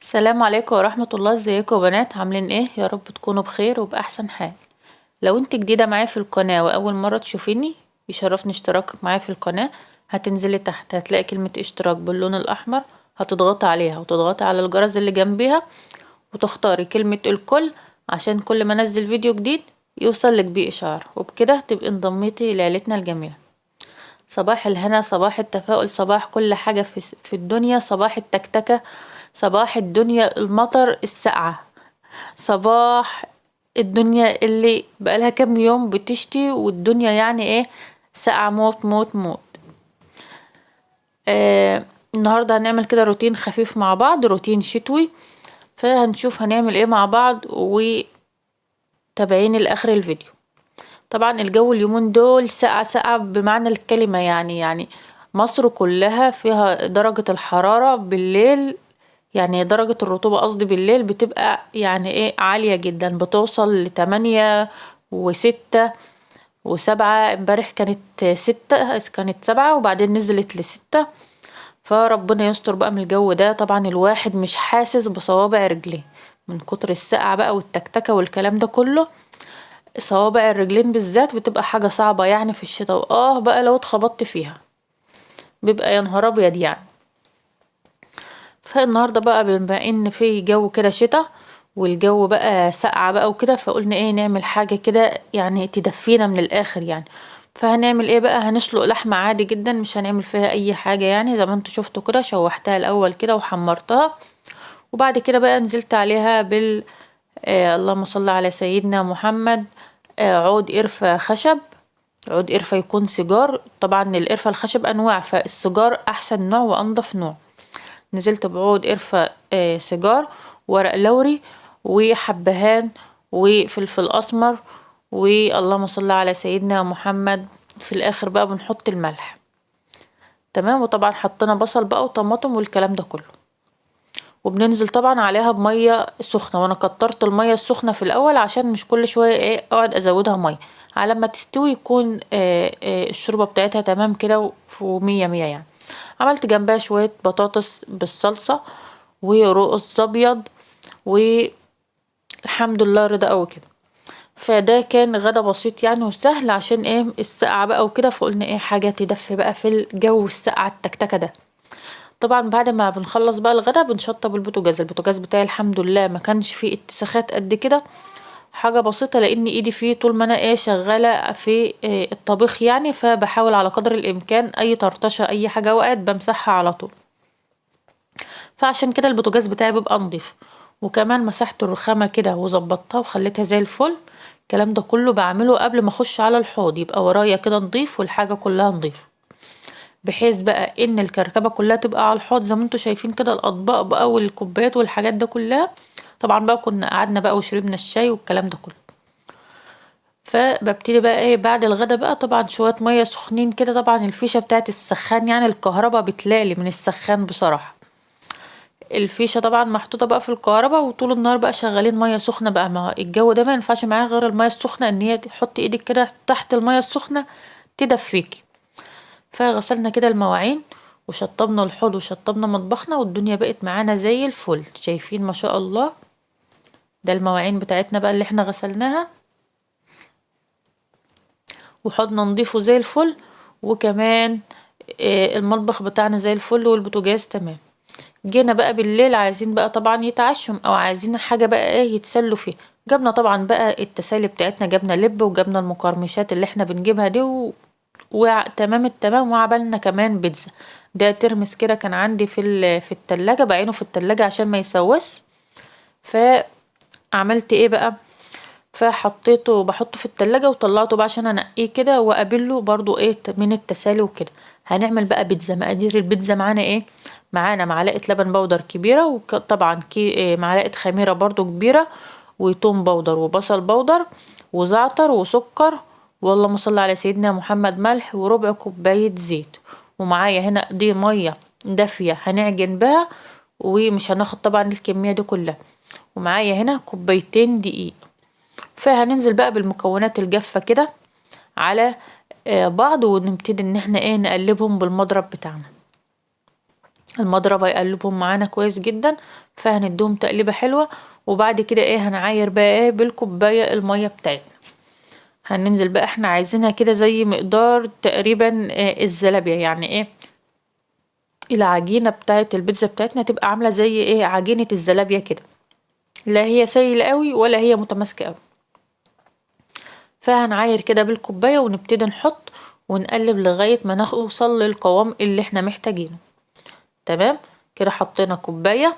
السلام عليكم ورحمة الله. ازيكم يا بنات؟ عاملين ايه؟ يا رب تكونوا بخير وبأحسن حال. لو انت جديدة معايا في القناة وأول مرة تشوفيني، يشرفني اشتراكك معايا في القناة. هتنزلي تحت هتلاقي كلمة اشتراك باللون الأحمر، هتضغطي عليها وتضغطي على الجرس اللي جنبيها وتختاري كلمة الكل، عشان كل ما انزل فيديو جديد يوصل لك بيه إشعار، وبكده تبقي انضميتي لعيلتنا الجميلة. صباح الهنا، صباح التفاؤل، صباح كل حاجة في الدنيا، صباح التكتكة، صباح الدنيا المطر السقعة، صباح الدنيا اللي بقالها كام يوم بتشتي والدنيا يعني ايه، ساقعة موت موت موت. النهاردة هنعمل كده روتين خفيف مع بعض، روتين شتوي، فهنشوف هنعمل ايه مع بعض وتابعيني لآخر الفيديو. طبعا الجو اليومين دول ساقعة ساقعة بمعنى الكلمة، يعني مصر كلها فيها درجة الحرارة بالليل، يعني درجة الرطوبة قصدي بالليل بتبقى يعني ايه عالية جدا، بتوصل لتمانية وستة وسبعة. امبارح كانت ستة، كانت سبعة وبعدين نزلت لستة. فربنا يستر بقى من الجو ده. طبعا الواحد مش حاسس بصوابع رجليه من كتر السقعة بقى والتكتكة والكلام ده كله. صوابع الرجلين بالذات بتبقى حاجة صعبة يعني في الشتاء، بقى لو اتخبطت فيها بيبقى يا نهار ابيض يعني. فالنهارده بقى بما ان في جو كده شتاء والجو بقى ساقعة بقى وكده، فقلنا ايه نعمل حاجة كده يعني تدفينا من الاخر يعني. فهنعمل ايه بقى؟ هنسلق لحمة عادي جدا، مش هنعمل فيها اي حاجة يعني، زي ما انتوا شفتوا كده شوحتها الاول كده وحمرتها، وبعد كده بقى نزلت عليها بال اللهم صل على سيدنا محمد. عود قرفة خشب، عود قرفة يكون سيجار. طبعا القرفة الخشب انواع، فالسيجار احسن نوع وانضف نوع. نزلت بعود قرفة سيجار، ورق لوري، وحبهان، وفلفل اسمر، واللهم صل على سيدنا محمد. في الاخر بقى بنحط الملح. تمام. وطبعا حطينا بصل بقى وطماطم والكلام ده كله، وبننزل طبعا عليها بميه سخنه، وانا كترت الميه السخنه في الاول عشان مش كل شويه ايه اقعد ازودها ميه. على ما تستوي يكون الشوربه بتاعتها تمام كده ومية مية يعني. عملت جنبها شويه بطاطس بالصلصه ورقص ابيض، والحمد لله رضا قوي كده. فده كان غدا بسيط يعني وسهل، عشان ايه السقعه بقى وكده، فقلنا ايه حاجه تدفي بقى في الجو السقعه التكتكه ده. طبعا بعد ما بنخلص بقى الغدا بنشطب البوتاجاز. البوتاجاز بتاعي الحمد لله ما كانش فيه اتساخات قد كده، حاجه بسيطه، لان ايدي فيه طول ما انا ايه شغاله في الطبيخ يعني، فبحاول على قدر الامكان اي طرطشه اي حاجه وقعت بمسحها على طول. فعشان كده البوتاجاز بتاعي بيبقى نضيف. وكمان مسحت الرخامه كده وظبطتها وخليتها زي الفل. الكلام ده كله بعمله قبل ما اخش على الحوض، يبقى ورايا كده نضيف والحاجه كلها نضيف، بحيث بقى ان الكركبه كلها تبقى على الحوض زي ما انتوا شايفين كده، الاطباق بقى والكوبايات والحاجات ده كلها. طبعا بقى كنا قعدنا بقى وشربنا الشاي والكلام ده كله. فببتدي بقى ايه بعد الغدا بقى، طبعا شويه ميه سخنين كده. طبعا الفيشه بتاعت السخان يعني الكهرباء بتلالي من السخان بصراحه. الفيشه طبعا محطوطه بقى في الكهرباء، وطول النهار بقى شغالين ميه سخنه بقى. ما الجو ده ما ينفعش معاه غير الميه السخنه، ان هي تحط ايدك كده تحت الميه السخنه تدفيكي. فغسلنا كده المواعين وشطبنا الحوض وشطبنا مطبخنا، والدنيا بقت معانا زي الفل. شايفين ما شاء الله؟ ده المواعين بتاعتنا بقى اللي احنا غسلناها، وحوضنا نضيفه زي الفل، وكمان المطبخ بتاعنا زي الفل، والبوتاجاز تمام. جينا بقى بالليل عايزين بقى طبعا يتعشم او عايزين حاجة بقى ايه يتسلوا فيها. جبنا طبعا بقى التسالي بتاعتنا، جبنا لب وجبنا المقرمشات اللي احنا بنجيبها دي وتمام التمام. وعملنا كمان بيتزا. ده ترمس كده كان عندي في التلاجة، بعينه في التلاجة عشان ما يسوس. فعملت ايه بقى؟ فحطيته بحطه في التلاجة وطلعته بقى عشان انقيه كده واقابله برضو ايه من التسالي وكده. هنعمل بقى بيتزا. مقادير البيتزا معانا ايه؟ معانا معلقة لبن بودر كبيرة، وطبعا معلقة خميرة برضو كبيرة، وتوم بودر وبصل بودر وزعتر وسكر، واللهم صل على سيدنا محمد، ملح، وربع كوباية زيت. ومعايا هنا دي مية دافية هنعجن بها، ومش هناخد طبعا الكمية دي كلها. ومعايا هنا كوبايتين دقيق. فهننزل بقى بالمكونات الجافة كده على بعض، ونبتدي ان احنا ايه نقلبهم بالمضرب بتاعنا. المضرب هيقلبهم معانا كويس جدا. فهنديهم تقليبه حلوه، وبعد كده ايه هنعاير بقى ايه بالكوبايه الميه بتاعتنا. هننزل بقى احنا عايزينها كده زي مقدار تقريبا الزلابيه، يعني ايه العجينه بتاعت البيتزا بتاعتنا تبقى عامله زي ايه عجينه الزلابيه كده، لا هي سايله قوي ولا هي متماسكه قوي. فهنعاير كده بالكوبايه ونبتدي نحط ونقلب لغايه ما نوصل للقوام اللي احنا محتاجينه. تمام كده حطينا كوبايه،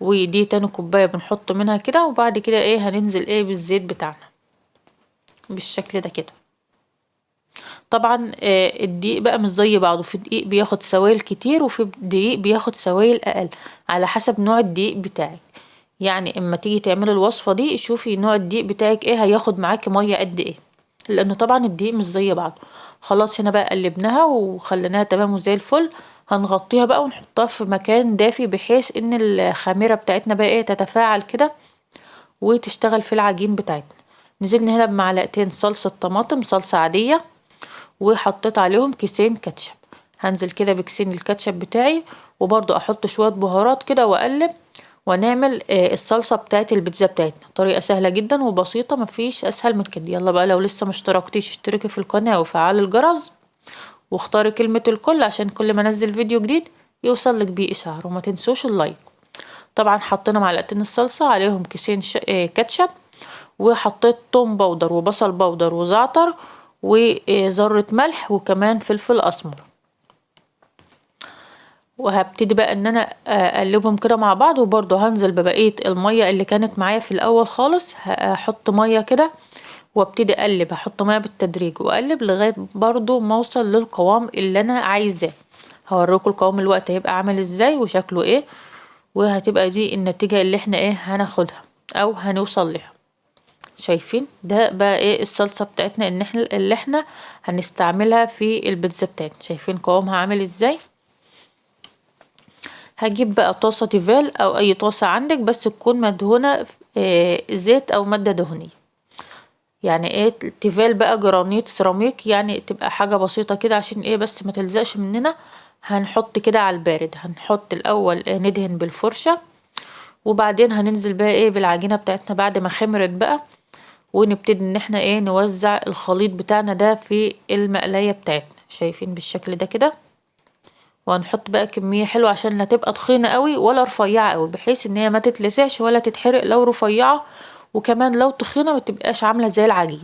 ودي تاني كوبايه بنحط منها كده، وبعد كده ايه هننزل ايه بالزيت بتاعنا بالشكل ده كده. طبعا الدقيق بقى مش زي بعضه، في دقيق بياخد سوائل كتير وفي دقيق بياخد سوائل اقل، على حسب نوع الدقيق بتاعك. يعني اما تيجي تعملي الوصفه دي شوفي نوع الدقيق بتاعك ايه هياخد معاكي ميه قد ايه، لانه طبعا الدقيق مش زي بعضه. خلاص هنا بقى قلبناها وخليناها تمام وزي الفل. هنغطيها بقى ونحطها في مكان دافي بحيث ان الخميره بتاعتنا بقى ايه تتفاعل كده وتشتغل في العجين بتاعتنا. نزلنا هنا بمعلقتين صلصه طماطم، صلصه عاديه، وحطيت عليهم كيسين كاتشب. هنزل كده بكيسين الكاتشب بتاعي، وبرضو احط شويه بهارات كده واقلب، ونعمل الصلصه بتاعت البيتزا بتاعتنا. طريقه سهله جدا وبسيطه، مفيش اسهل من كده. يلا بقى لو لسه مشتركتيش اشتركي في القناه وفعلي الجرس واختاري كلمه الكل عشان كل ما انزل فيديو جديد يوصل لك بيه اشعار، وما تنسوش اللايك. طبعا حطينا معلقتين الصلصه عليهم كيسين كاتشب، وحطيت توم باودر وبصل باودر وزعتر وذرة ملح وكمان فلفل اسمر. وهبتدي بقى ان انا اقلبهم كده مع بعض، وبرضه هنزل ببقية المية اللي كانت معايا في الاول خالص. هحط مية كده وابتدي اقلب، هحط مية بالتدريج واقلب لغاية برضه ما اوصل للقوام اللي انا عايزاه. هوريكم القوام الوقت هيبقى عامل ازاي وشكله ايه، وهتبقى دي النتيجة اللي احنا ايه هناخدها او هنوصل لها. شايفين ده بقى ايه الصلصة بتاعتنا ان احنا اللي احنا هنستعملها في البيتزا بتاعتنا. شايفين قوامها عامل ازاي. هجيب بقى طاسة تيفال او اي طاسة عندك بس تكون مدهونة زيت او مادة دهنية. يعني ايه تيفال بقى جرانيت سيراميك، يعني تبقى حاجة بسيطة كده عشان ايه بس ما تلزقش مننا. هنحط كده على البارد، هنحط الاول ندهن بالفرشة، وبعدين هننزل بقى ايه بالعجينة بتاعتنا بعد ما خمرت بقى، ونبتدي ان احنا ايه نوزع الخليط بتاعنا ده في المقلاية بتاعتنا. شايفين بالشكل ده كده. وهنحط بقى كمية حلوة عشان لا تبقى تخينة قوي ولا رفيعة قوي، بحيث ان هي ما تتلسعش ولا تتحرق لو رفيعة، وكمان لو تخينة ما تبقاش عاملة زي العجين.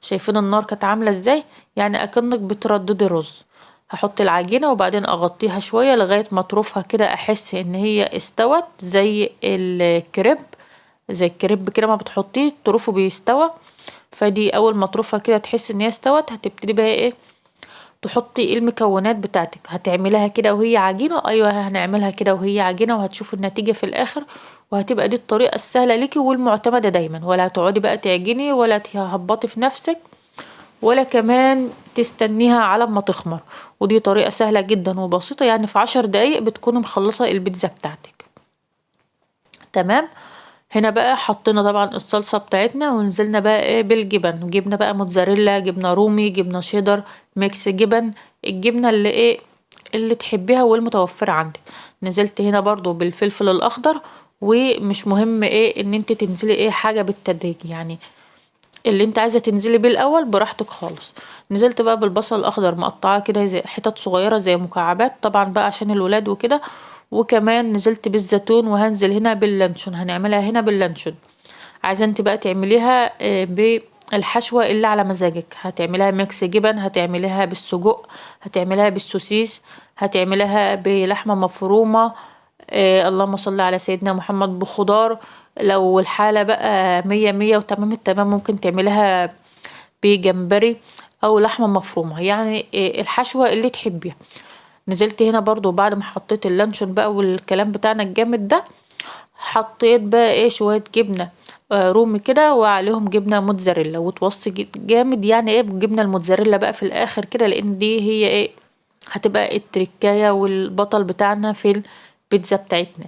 شايفين النار كانت عاملة ازاي، يعني اكنك بترددي رز. هحط العجينة وبعدين اغطيها شوية لغاية ما اطرفها كده احس ان هي استوت زي الكريب. زي الكريب كده ما بتحطيه طرفه بيستوى. فدي اول ما اطرفها كده تحس ان هي استوت، هتبتدي بقى ايه تحطي المكونات بتاعتك. هتعملها كده وهي عجينة، ايوه هنعملها كده وهي عجينة، وهتشوفوا النتيجة في الاخر. وهتبقى دي الطريقة السهلة ليكي والمعتمدة دايما، ولا هتقعدي بقى تعجني ولا تهبطي في نفسك ولا كمان تستنيها على ما تخمر. ودي طريقة سهلة جدا وبسيطة، يعني في 10 دقايق بتكوني مخلصة البيتزا بتاعتك. تمام. هنا بقى حطينا طبعا الصلصة بتاعتنا، ونزلنا بقى ايه بالجبن. جبنة بقى موتزاريلا، جبنة رومي، جبنة شيدر، ميكس جبن، الجبنة اللي ايه اللي تحبيها والمتوفرة عندك. نزلت هنا برضو بالفلفل الاخضر. ومش مهم ايه ان انت تنزلي ايه حاجة بالتدريج، يعني اللي انت عايزة تنزلي بيه الاول براحتك خالص. نزلت بقى بالبصل الاخضر مقطعاه كده زي حتت صغيرة زي مكعبات طبعا بقى عشان الولاد وكده. وكمان نزلت بالزيتون، وهنزل هنا باللانشون، هنعملها هنا باللانشون. عايزة انت بقى تعمليها بالحشوة اللي على مزاجك. هتعمليها ميكس جبن، هتعمليها بالسجق، هتعمليها بالسوسيس، هتعمليها بلحمة مفرومة. اللهم صل على سيدنا محمد بخضار. لو الحالة بقى مية مية وتمام التمام ممكن تعمليها بجمبري او لحمة مفرومة، يعني الحشوة اللي تحبيها. نزلت هنا برضو بعد ما حطيت اللانشون بقى والكلام بتاعنا الجامد ده، حطيت بقى ايه شوية جبنة رومي كده وعليهم جبنة موتزاريلا، وتوصي جامد يعني ايه بالجبنة الموتزاريلا بقى في الاخر كده، لان دي هي ايه هتبقى التركاية والبطل بتاعنا في البيتزا بتاعتنا.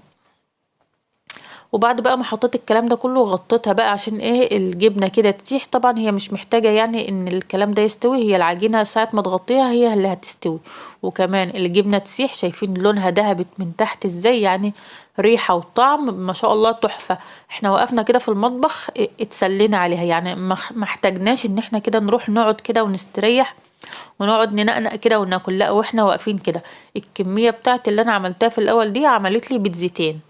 وبعد بقى ما حطيت الكلام ده كله غطيتها بقى عشان ايه الجبنه كده تسيح. طبعا هي مش محتاجه يعني ان الكلام ده يستوي، هي العجينه ساعه ما تغطيها هي اللي هتستوي. وكمان الجبنه تسيح، شايفين لونها دهبت من تحت ازاي، يعني ريحه وطعم ما شاء الله تحفه. احنا وقفنا كده في المطبخ اتسلينا عليها، يعني ما احتاجناش ان احنا كده نروح نقعد كده ونستريح ونقعد ننقنق كده وناكل، لا واحنا واقفين كده. الكميه بتاعت اللي انا عملتها في الاول دي عملت لي بيتزتين،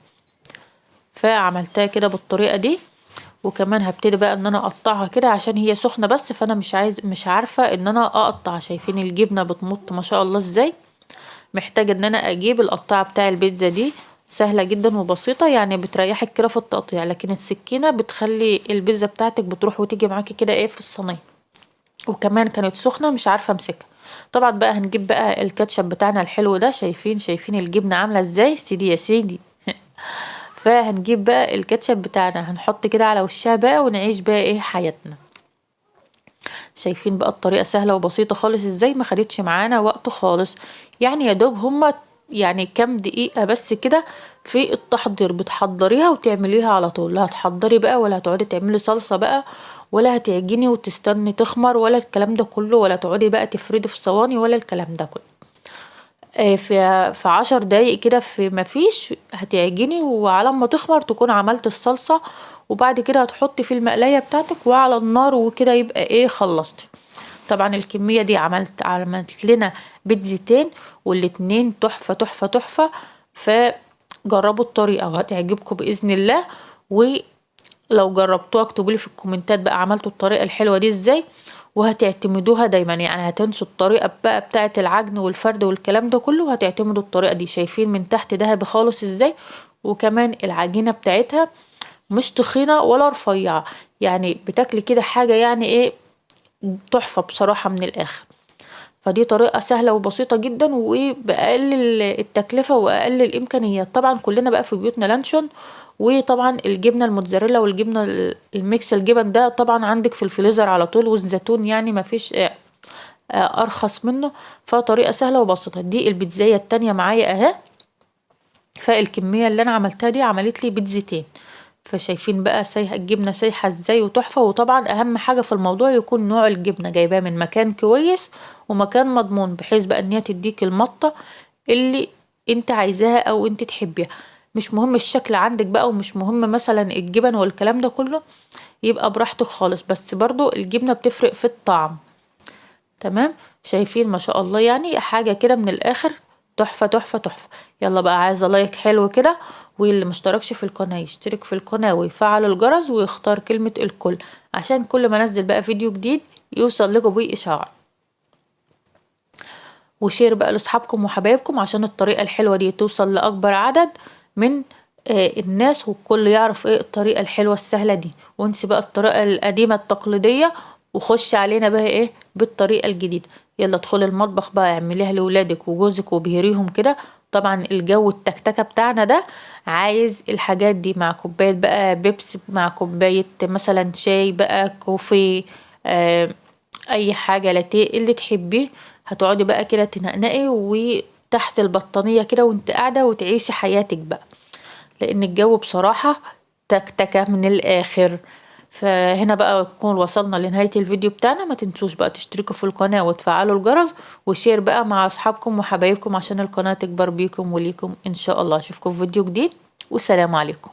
فعملتها كده بالطريقه دي. وكمان هبتدي بقى ان انا اقطعها كده عشان هي سخنه بس، فانا مش عارفه ان انا اقطع. شايفين الجبنه بتمط ما شاء الله ازاي. محتاجه ان انا اجيب القطاعه بتاع البيتزا دي، سهله جدا وبسيطه يعني، بتريحك كده في التقطيع، لكن السكينه بتخلي البيتزا بتاعتك بتروح وتيجي معاكي كده ايه في الصينيه. وكمان كانت سخنه مش عارفه امسكها. طبعا بقى هنجيب بقى الكاتشب بتاعنا الحلو ده، شايفين الجبنه عامله ازاي، سيدي يا سيدي. فهنجيب بقى الكاتشب بتاعنا هنحط كده على وشها بقى ونعيش بقى ايه حياتنا. شايفين بقى الطريقة سهلة وبسيطة خالص ازاي، ما خدتش معانا وقت خالص. يعني يا دوب هما يعني كام دقيقة بس كده في التحضير، بتحضريها وتعمليها على طول. لا هتحضري بقى ولا هتقعدي تعملي صلصة بقى، ولا هتعجني وتستني تخمر ولا الكلام ده كله، ولا تقعدي بقى تفردي في صواني ولا الكلام ده كله. في 10 دقايق كده، في مفيش هتعجني، وعلى ما تخمر تكون عملت الصلصة. وبعد كده هتحطي في المقلاية بتاعتك وعلى النار، وكده يبقى ايه خلصتي. طبعا الكمية دي عملت لنا بيتزتين، والاتنين تحفة تحفة تحفة. فجربوا الطريقة وهتعجبكم بإذن الله. ولو جربتوها اكتبولي في الكومنتات بقى عملتوا الطريقة الحلوة دي ازاي، وهتعتمدوها دايما. يعني هتنسوا الطريقة بقى بتاعة العجن والفرد والكلام ده كله، وهتعتمدوا الطريقة دي. شايفين من تحت دهبي خالص ازاي. وكمان العجينة بتاعتها مش تخينة ولا رفيعة، يعني بتاكلي كده حاجة يعني ايه تحفة بصراحة من الآخر. فدي طريقة سهلة وبسيطة جدا وبأقل التكلفة وأقل الإمكانيات. طبعا كلنا بقى في بيوتنا لانشون، وطبعا الجبنة الموتزاريلا والجبنة الميكس الجبن ده طبعا عندك في الفريزر على طول، والزيتون يعني مفيش أرخص منه. فطريقة سهلة وبسيطة. دي البيتزاية التانية معايا اهي. فالكمية اللي أنا عملتها دي عملت لي بيتزتين. فشايفين بقى الجبنة سايحة ازاي وتحفة. وطبعا اهم حاجة في الموضوع يكون نوع الجبنة جايباه من مكان كويس ومكان مضمون، بحيث بقى ان هي تديك المطة اللي انت عايزاها او انت تحبيها. مش مهم الشكل عندك بقى، ومش مهم مثلا الجبن والكلام ده كله، يبقى براحتك خالص، بس برضو الجبنة بتفرق في الطعم. تمام. شايفين ما شاء الله، يعني حاجة كده من الاخر تحفة تحفة تحفة. يلا بقى عايزة لايك حلو كده، واللي مشتركش في القناة يشترك في القناة ويفعل الجرس ويختار كلمة الكل، عشان كل ما انزل بقى فيديو جديد يوصل لكم بيه اشعار. وشير بقى لاصحابكم وحبايبكم عشان الطريقة الحلوة دي توصل لاكبر عدد من الناس، والكل يعرف ايه الطريقة الحلوة السهلة دي. وانسي بقى الطريقة القديمة التقليدية، وخش علينا بقى ايه بالطريقة الجديدة. يلا ادخلي المطبخ بقى اعمليها لولادك وجوزك وبهريهم كده. طبعا الجو التكتكة بتاعنا ده عايز الحاجات دي، مع كوباية بقى بيبسي، مع كوباية مثلا شاي بقى، كوفي، اي حاجة لاتيه اللي تحبيه. هتقعدي بقى كده تنقنقي وتحت البطانية كده وانت قاعدة وتعيشي حياتك بقى، لان الجو بصراحة تكتكة من الاخر. فهنا بقى نكون وصلنا لنهاية الفيديو بتاعنا. ما تنسوش بقى تشتركوا في القناة وتفعلوا الجرس وشير بقى مع اصحابكم وحبايبكم عشان القناة تكبر بيكم وليكم ان شاء الله. اشوفكم في فيديو جديد، والسلام عليكم.